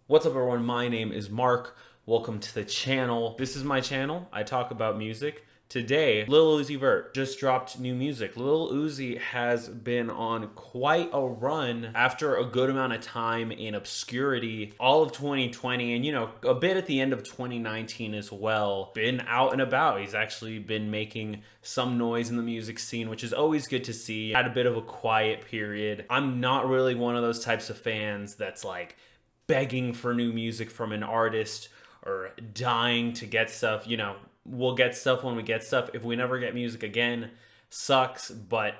What's up everyone, my name is Mark. Welcome to the channel. This is my channel. I talk about music. Today, Lil Uzi Vert just dropped new music. Lil Uzi has been on quite a run after a good amount of time in obscurity. All of 2020 and a bit at the end of 2019 as well. Been out and about. He's actually been making some noise in the music scene, which is always good to see. Had a bit of a quiet period. I'm not really one of those types of fans that's like begging for new music from an artist or dying to get stuff. We'll get stuff when we get stuff. If we never get music again, sucks, but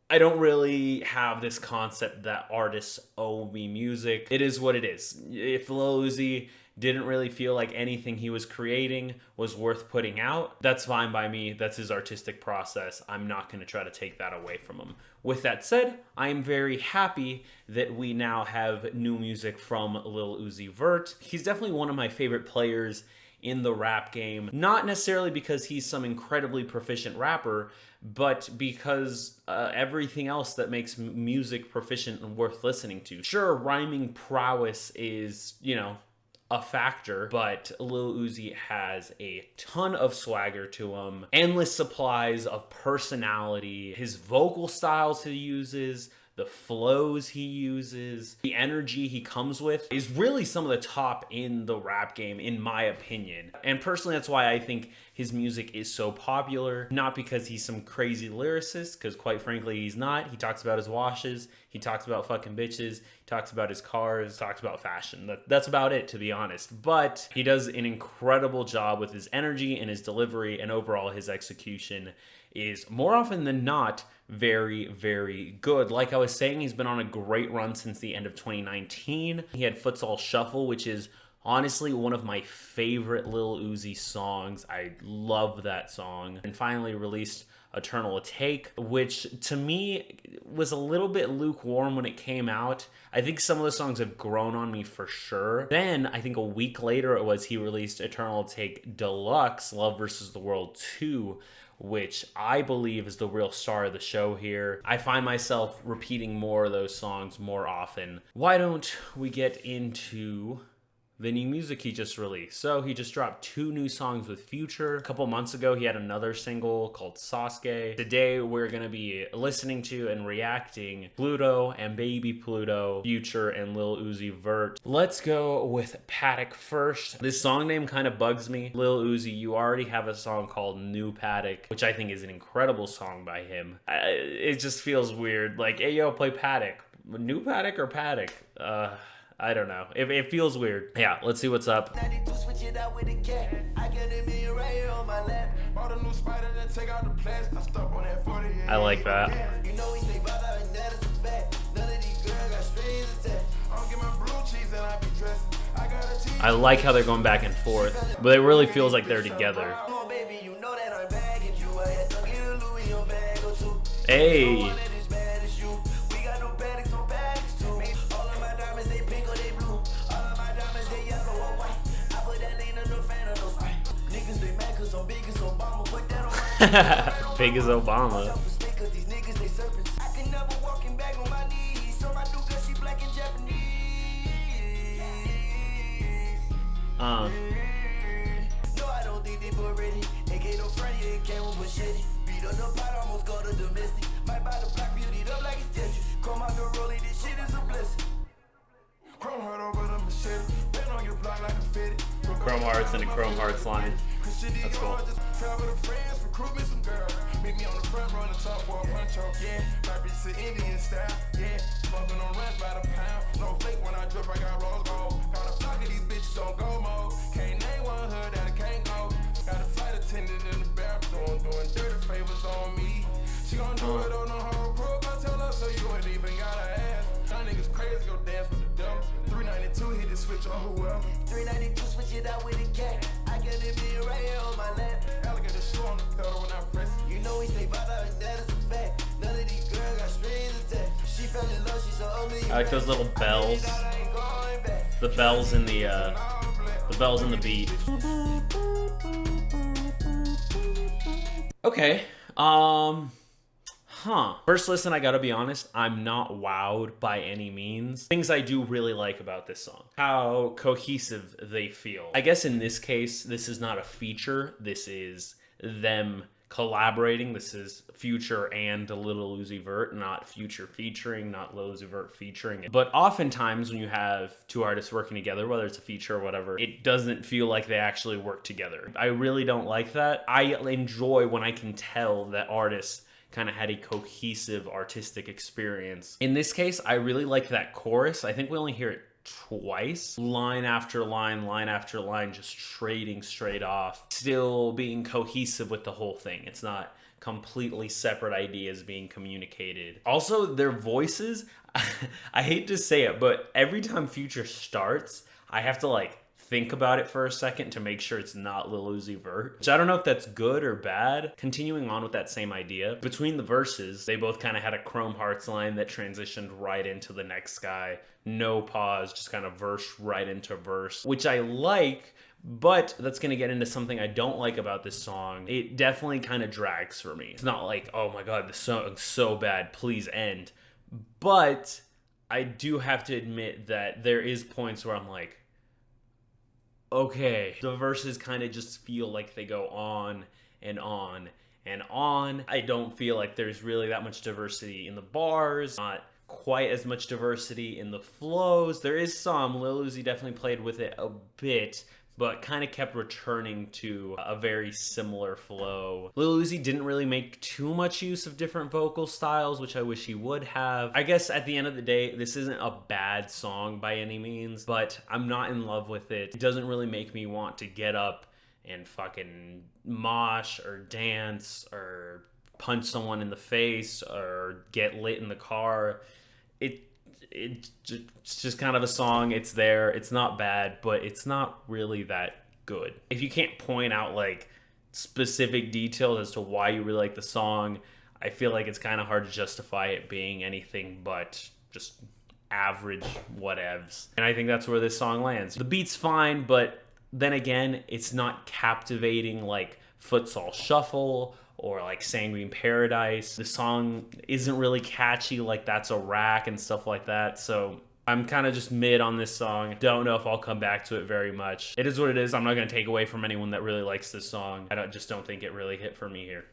I don't really have this concept that artists owe me music. It is what it is. If Lil Uzi didn't really feel like anything he was creating was worth putting out, that's fine by me. That's his artistic process. I'm not going to try to take that away from him. With that said, I am very happy that we now have new music from Lil Uzi Vert. He's definitely one of my favorite players in the rap game, not necessarily because he's some incredibly proficient rapper, but because everything else that makes music proficient and worth listening to. Sure, rhyming prowess is, a factor, but Lil Uzi has a ton of swagger to him, endless supplies of personality, his vocal styles he uses, the flows he uses, the energy he comes with is really some of the top in the rap game, in my opinion. And personally, that's why I think his music is so popular. Not because he's some crazy lyricist, because quite frankly, he's not. He talks about his washes, he talks about fucking bitches, he talks about his cars, talks about fashion. That's about it, to be honest. But he does an incredible job with his energy and his delivery, and overall his execution is more often than not very, very good. Like I was saying, he's been on a great run since the end of 2019. He had Futsal Shuffle, which is honestly one of my favorite Lil Uzi songs. I love that song. And finally released Eternal Take, which to me was a little bit lukewarm when it came out. I think some of the songs have grown on me for sure. Then I think a week later he released Eternal Take Deluxe, Love vs. the World 2, which I believe is the real star of the show here. I find myself repeating more of those songs more often. Why don't we get into the new music he just released? So he just dropped 2 new songs with Future. A couple months ago, he had another single called Sasuke. Today, we're gonna be listening to and reacting Pluto and Baby Pluto, Future and Lil Uzi Vert. Let's go with Patek first. This song name kind of bugs me. Lil Uzi, you already have a song called New Patek, which I think is an incredible song by him. It just feels weird. Like, hey, yo, play Patek. New Patek or Patek? I don't know. It feels weird. Yeah, let's see what's up. I like that. I like how they're going back and forth, but it really feels like they're together. Hey. Big as Obama. Chrome Hearts and a Chrome Hearts line. That's cool. Meet me on the front run and talk for a punch up, yeah. My bitch to Indian style, yeah. Smoking on rents by the pound. No fake when I drip, I got rose gold. Got a flock of these bitches on go mode. Can't name one hood that I can't go. Got a flight attendant in the bathroom doing dirty favors on me. She gon' do it on the whole group. I tell her so you ain't even gotta ask. Y'all niggas crazy, go dance with the devil. 392 hit the switch on whoever. 392 switch it out with a cat. I get it be right here on my lap. Alligator shoe on the pedal when I press it. You know we stay by that, and that is a fact. None of these girls got strings attached. She fell in love, she's so ugly. I like those little bells. The bells in the bells in the beat. Okay. First listen, I gotta be honest, I'm not wowed by any means. Things I do really like about this song: how cohesive they feel. I guess in this case, this is not a feature. This is them collaborating. This is Future and Lil Uzi Vert, not Future featuring, not Lil Uzi Vert featuring. But oftentimes when you have two artists working together, whether it's a feature or whatever, it doesn't feel like they actually work together. I really don't like that. I enjoy when I can tell that artists kind of had a cohesive artistic experience. In this case, I really like that chorus. I think we only hear it twice, line after line after line, just trading straight off, still being cohesive with the whole thing. It's not completely separate ideas being communicated. Also, their voices, I hate to say it, but every time Future starts, I have to like think about it for a second to make sure it's not Lil Uzi Vert, which I don't know if that's good or bad. Continuing on with that same idea, between the verses, they both kind of had a Chrome Hearts line that transitioned right into the next guy. No pause, just kind of verse right into verse, which I like, but that's going to get into something I don't like about this song. It definitely kind of drags for me. It's not like, oh my God, this song's so bad, please end. But I do have to admit that there is points where I'm like, okay, the verses kind of just feel like they go on and on and on. I don't feel like there's really that much diversity in the bars, not quite as much diversity in the flows. There is some. Lil Uzi definitely played with it a bit, but kind of kept returning to a very similar flow. Lil Uzi didn't really make too much use of different vocal styles, which I wish he would have. I guess at the end of the day, this isn't a bad song by any means, but I'm not in love with it. It doesn't really make me want to get up and fucking mosh or dance or punch someone in the face or get lit in the car. It's just kind of a song. It's there. It's not bad, but it's not really that good. If you can't point out like specific details as to why you really like the song, I feel like it's kind of hard to justify it being anything but just average whatevs. And I think that's where this song lands. The beat's fine, but then again, it's not captivating like Futsal Shuffle or like Sanguine Paradise. The song isn't really catchy like That's a Rack and stuff like that. So I'm kind of just mid on this song. Don't know if I'll come back to it very much. It is what it is. I'm not going to take away from anyone that really likes this song. Just don't think it really hit for me here.